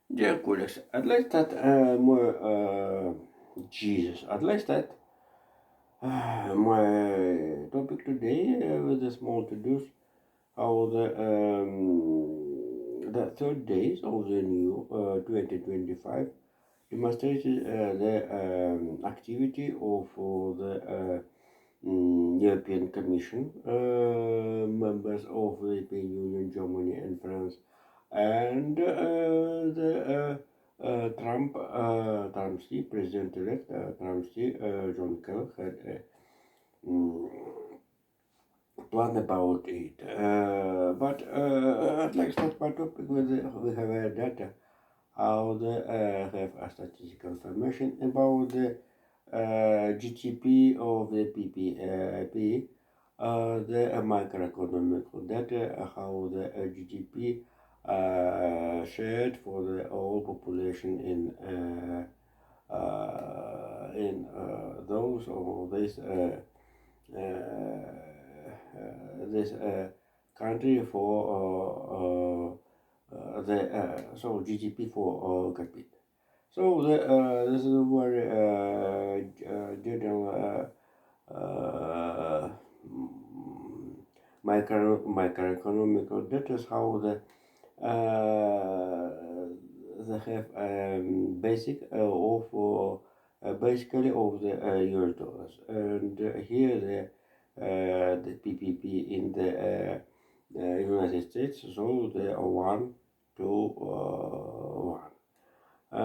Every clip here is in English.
Dear colleagues, I'd like to start more Jesus. I'd like to start my topic today with a small to-dos how the third days of the new 2025 demonstrated the activity of the European Commission, members of the European Union, Germany and France, and the Trump's President-elect Trump's John Kelly had a mm, plan about it. But I'd like to start my topic with we have data how they have a statistical information about the GDP of the PPP, the macroeconomic data, how the GDP shared for the whole population in those or this country for the GDP for capita. So this is a very general microeconomical data is how they have basic of basically of the US dollars, and here the PPP in the United States, so they are 1 to 1.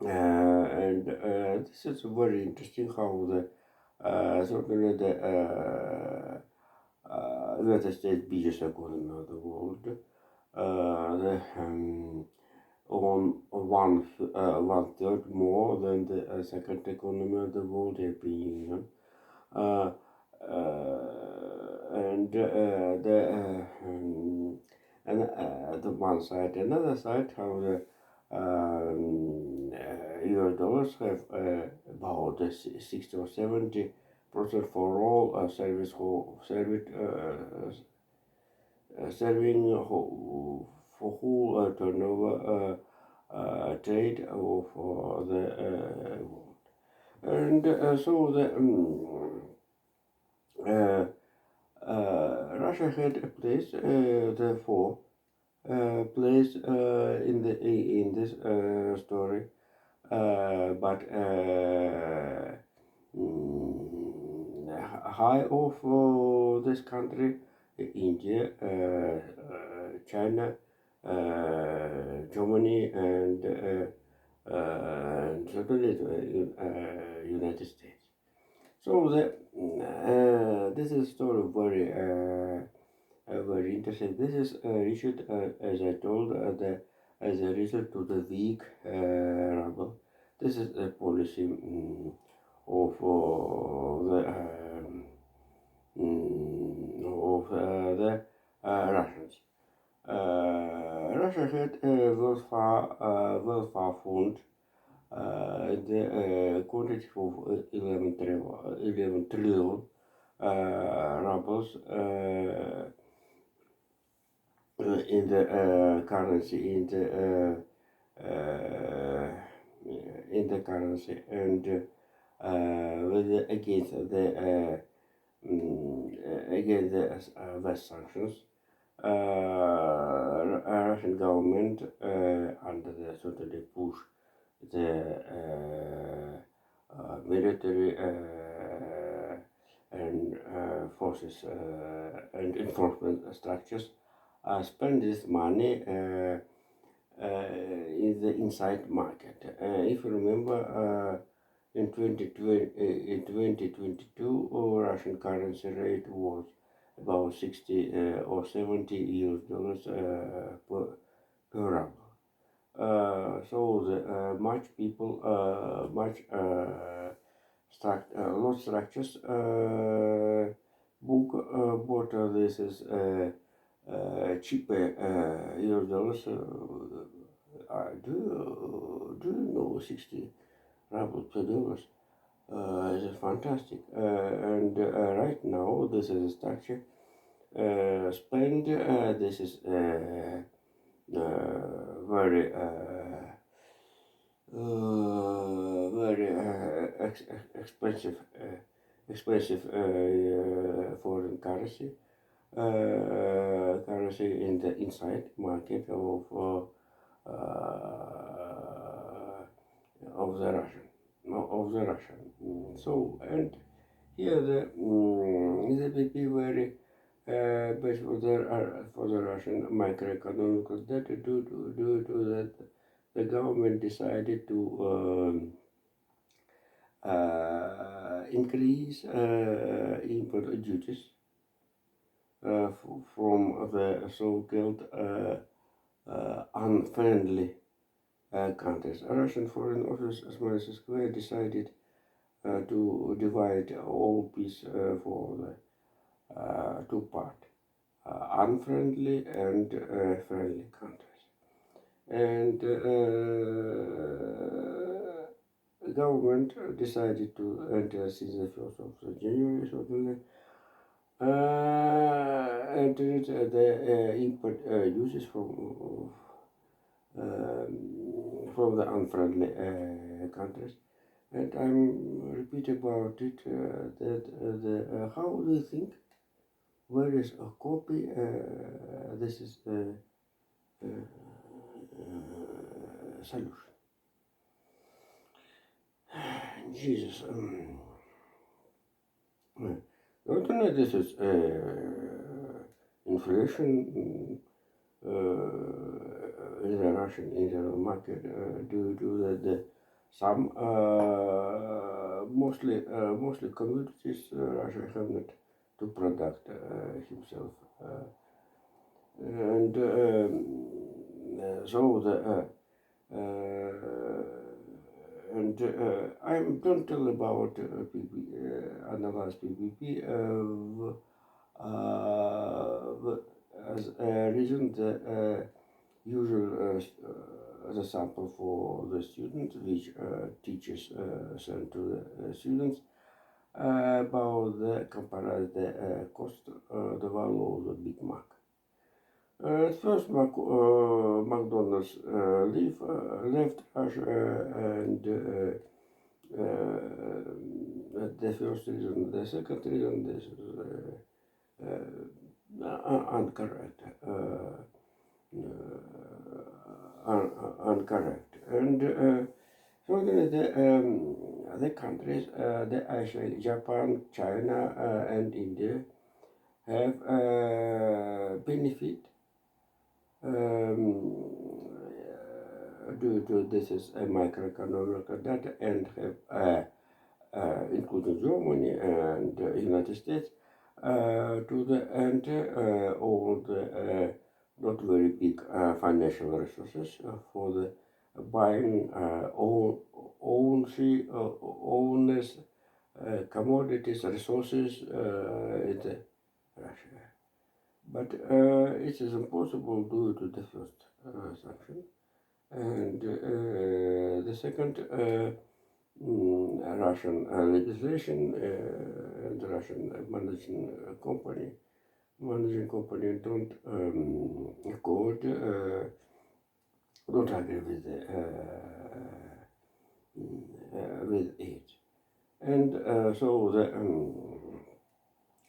And this is very interesting how the certainly the United States biggest economy of the world, the one third more than the second economy of the world, European Union, uh, and the one side, another side, how the US dollars have about 60 or 70% for all serving for whole turnover trade of the world. And so the Russia had a place, therefore, place in this story, but high of this country, India, China, Germany, and certainly the United States. So this is story very interesting. This is issued, as I told, as a result to the weak ruble. This is a policy of the Russians. Russia had a welfare fund the quantity of 11 trillion rubles in the currency in the currency and against the West sanctions. Russian government under the totally push the military and forces and enforcement structures spend this money in the inside market. If you remember, in 2022, Russian currency rate was about 60 or 70 US dollars per ruble. So the much people, much lot structures book but this is cheaper US dollars. Do you know 60 ruble per dollars? It's fantastic. And right now this is a structure spend. This is very expensive expensive foreign currency in the inside market of the Russian of the Russian. So and here the PP very best for the Russian microeconomic data due to that the government decided to increase import duties from the so-called unfriendly countries. Russian Foreign Office, as well as Square, decided to divide all peace for the two parts, unfriendly and friendly countries. And the government decided to enter since the 1st of January, certainly, entered the import uses from the unfriendly countries. And I'm repeat about it that how do you think where is a copy? This is the solution. Jesus. Not only this is inflation in the Russian internal market due to the some mostly commodities Russia have not to product himself and so the and I don't tell about analyze PPP as a reason the usual the sample for the students which teachers send to the students about the compare the cost the value of the Big Mac. First, McDonald's left Russia, and the first reason. The second reason, this is incorrect, incorrect, and certainly the countries, the actually Japan, China, and India have benefit due to this is a microeconomic data and have including Germany and United States to the and all the not very big financial resources for the buying owners commodities resources in the Russia. But it is impossible due to the first sanction. And the second, Russian legislation and Russian managing company don't accord, don't agree with it. And so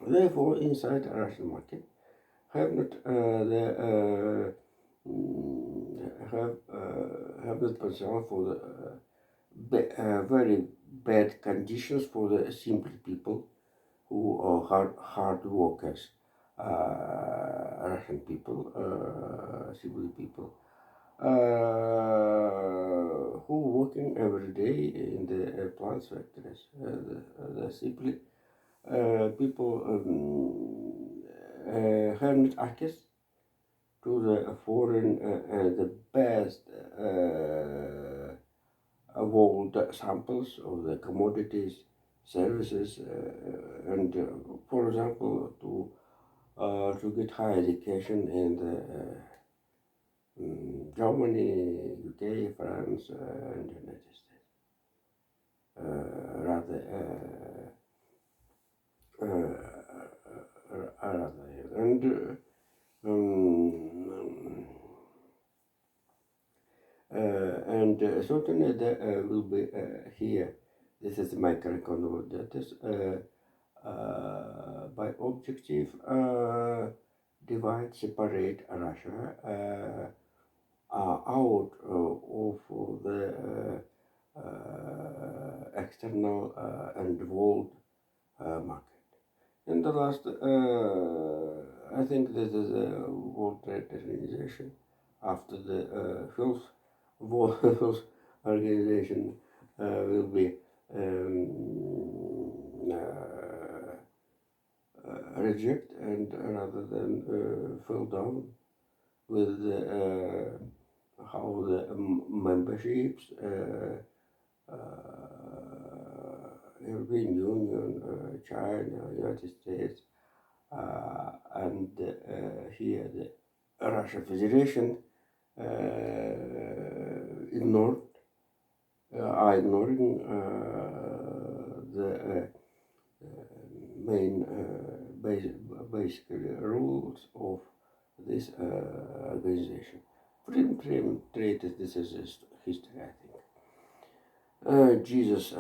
therefore inside the Russian market have not have not potential for the very bad conditions for the simple people who are hard workers, Russian people, simple people, who working every day in the plant factories, the simply people have not access to the foreign the best world samples of the commodities, services, and for example, to get higher education in the Germany, UK, France, and United States. Rather, and and certainly there will be here. This is microeconomic that is by objective divide, separate Russia out of the external and world market. In the last, I think this is a World Trade Organization after the Health Organization will be reject and rather than fall down with how the memberships European Union, China, United States, and here the Russian Federation ignored, are ignoring the main basically rules of this organization. Freedom trade, this is history, I think. Jesus.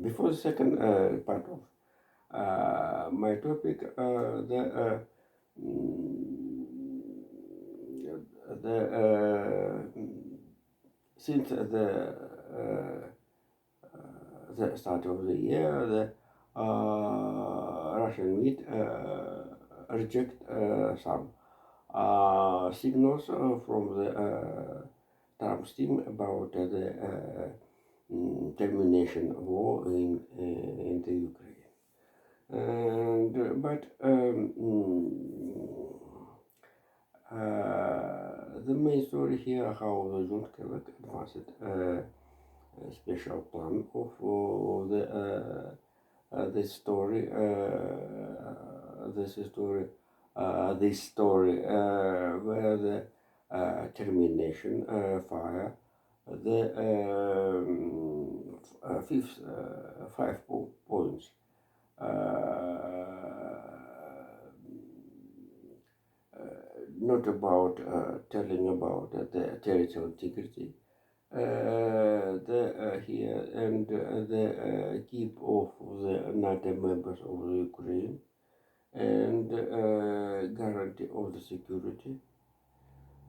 Before the second part of my topic, since the start of the year, the Russian media reject some signals from the Trump's team about the termination of war in the Ukraine. And the main story here how the John Kellogg advanced a special plan of this story. This story where the termination fire the fifth 5 points not about telling about the territorial integrity here and the keep of the NATO members of the Ukraine and guarantee of the security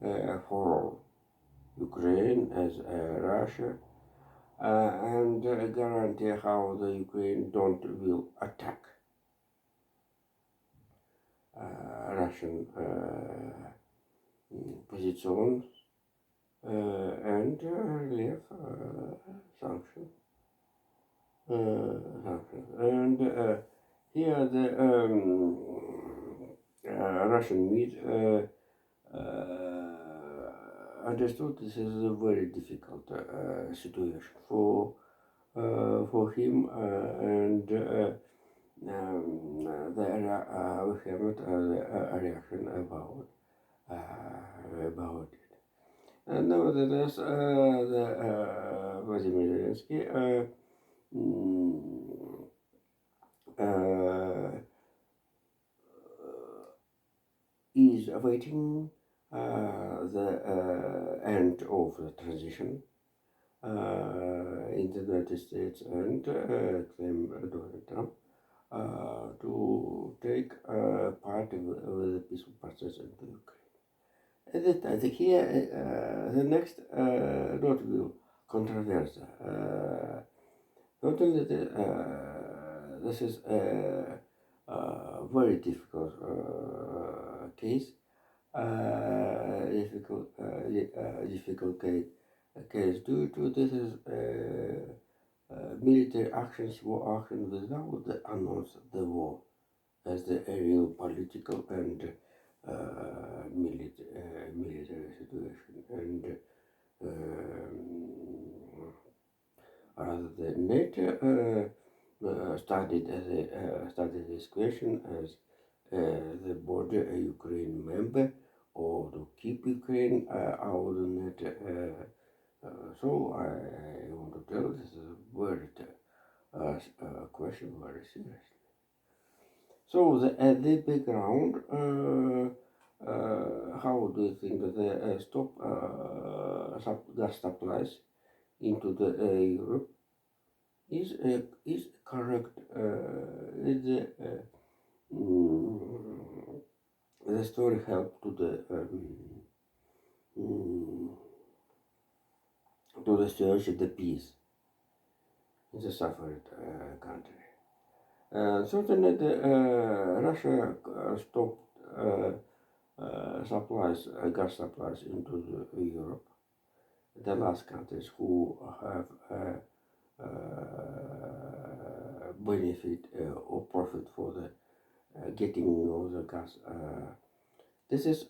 for all. Ukraine as Russia and guarantee how the Ukraine don't will attack Russian positions and leave sanctions. And here the Russian media understood this is a very difficult situation for him and we haven't a reaction about it. And nevertheless, the Vladimir Zelensky is awaiting the end of the transition in the United States and claim Donald Trump to take part with the peaceful process in the Ukraine. And I think here the next not will controversy. Not only this is a very difficult case, difficult case due to this is military actions, war action without the announce the war as the real political and military situation, and rather than NATO started this question as the border Ukraine member or to keep Ukraine out of NATO. So I want to tell this is a very question very seriously. So at the background, how do you think that the stop gas supplies into the Europe is correct? Is mm, the story help mm, to the search the peace in the suffered country? Certainly, Russia stopped gas supplies into Europe. The last countries who have benefit or profit for the getting of the gas. This is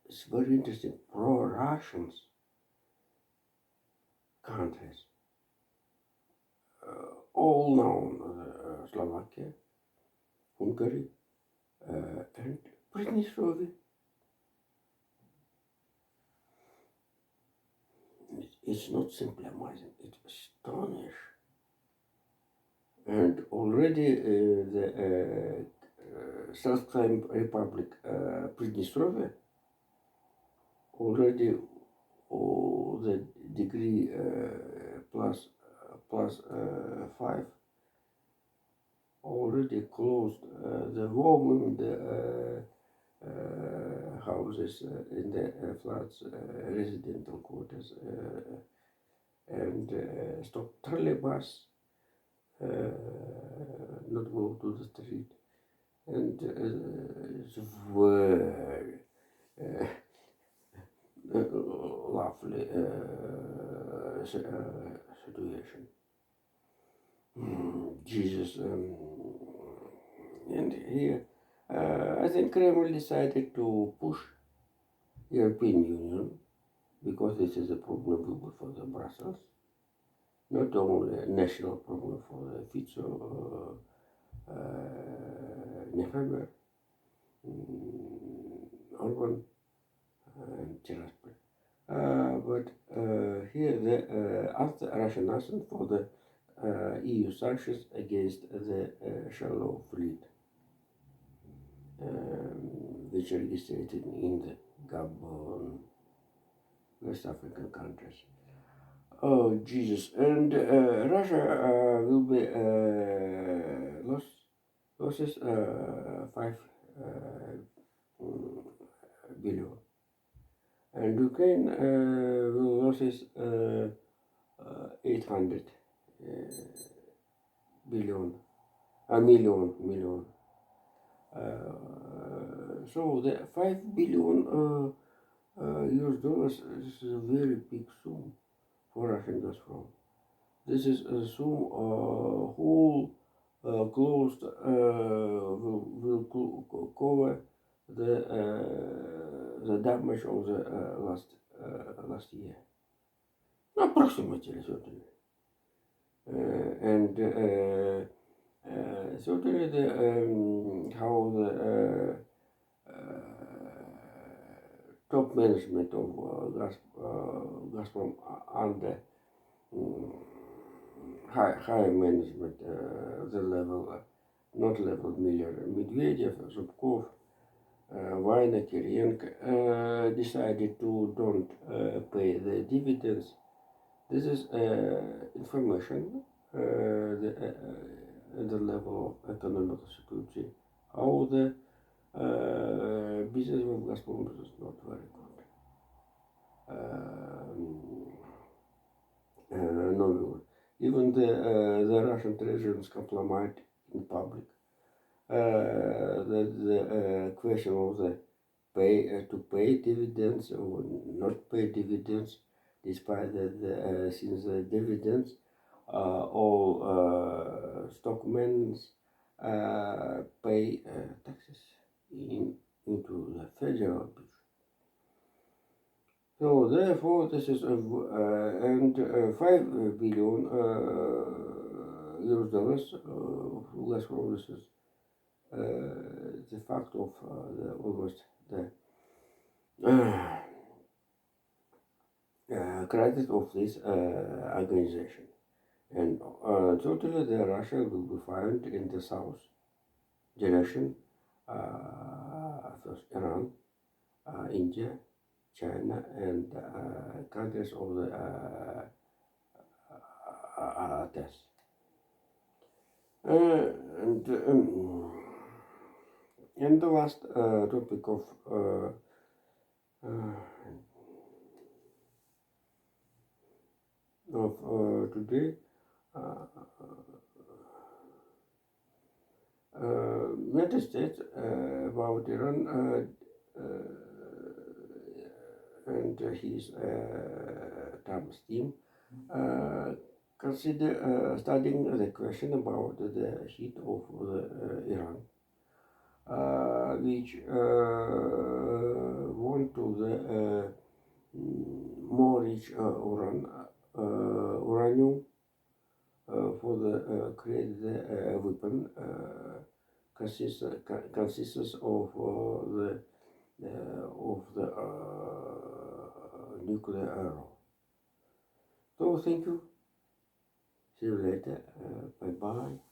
it's very interesting. Pro-Russians countries, all known, Slovakia, Hungary, and Pridnestrovia. It's not simply amazing, it's astonishing. And already the self-claimed Republic Pridnestrovia already the degree plus 5 already closed the warming the houses in the flats, residential quarters, and stop trolleybus, not go to the street, and it's very lovely situation. Jesus, and here I think Kremlin decided to push European Union because this is a problem for the Brussels, not only a national problem for the Fico, Nehammer, Orban, and Tiraspol. But here the anti-Russian action for the EU sanctions against the shallow fleet, which are registered in the Gabon, West African countries. Oh Jesus! And Russia will be losses 5 billion, and Ukraine will losses 800 billion, a million. So the 5 billion US dollars is a very big sum for Russian Gazprom. This is a sum whole closed will cover the damage of the last year, approximately certainly, and certainly the how the top management of Gazprom under high management, the level, not level Miller, Medvedev, Zubkov, Vaina, Kirienko decided to don't pay the dividends. This is information at the level of economic security. How the business of Gazprom is not very good. No, even the Russian treasury is compromised in public. The question of the to pay dividends or not pay dividends, despite that since the dividends all stockmen pay taxes into the federal budget. So therefore, this is and 5 billion US dollars less from this is the fact of the almost the credit of this organization, and totally the Russia will be found in the south direction, first Iran, India, China, and countries of the test. And in the last topic uh, of today, uh, United States about Iran and his Trump's team uh, consider studying the question about the heat of the Iran, which want to the more rich uranium for the create the weapon consists of the nuclear arrow. So thank you. See you later. Bye bye.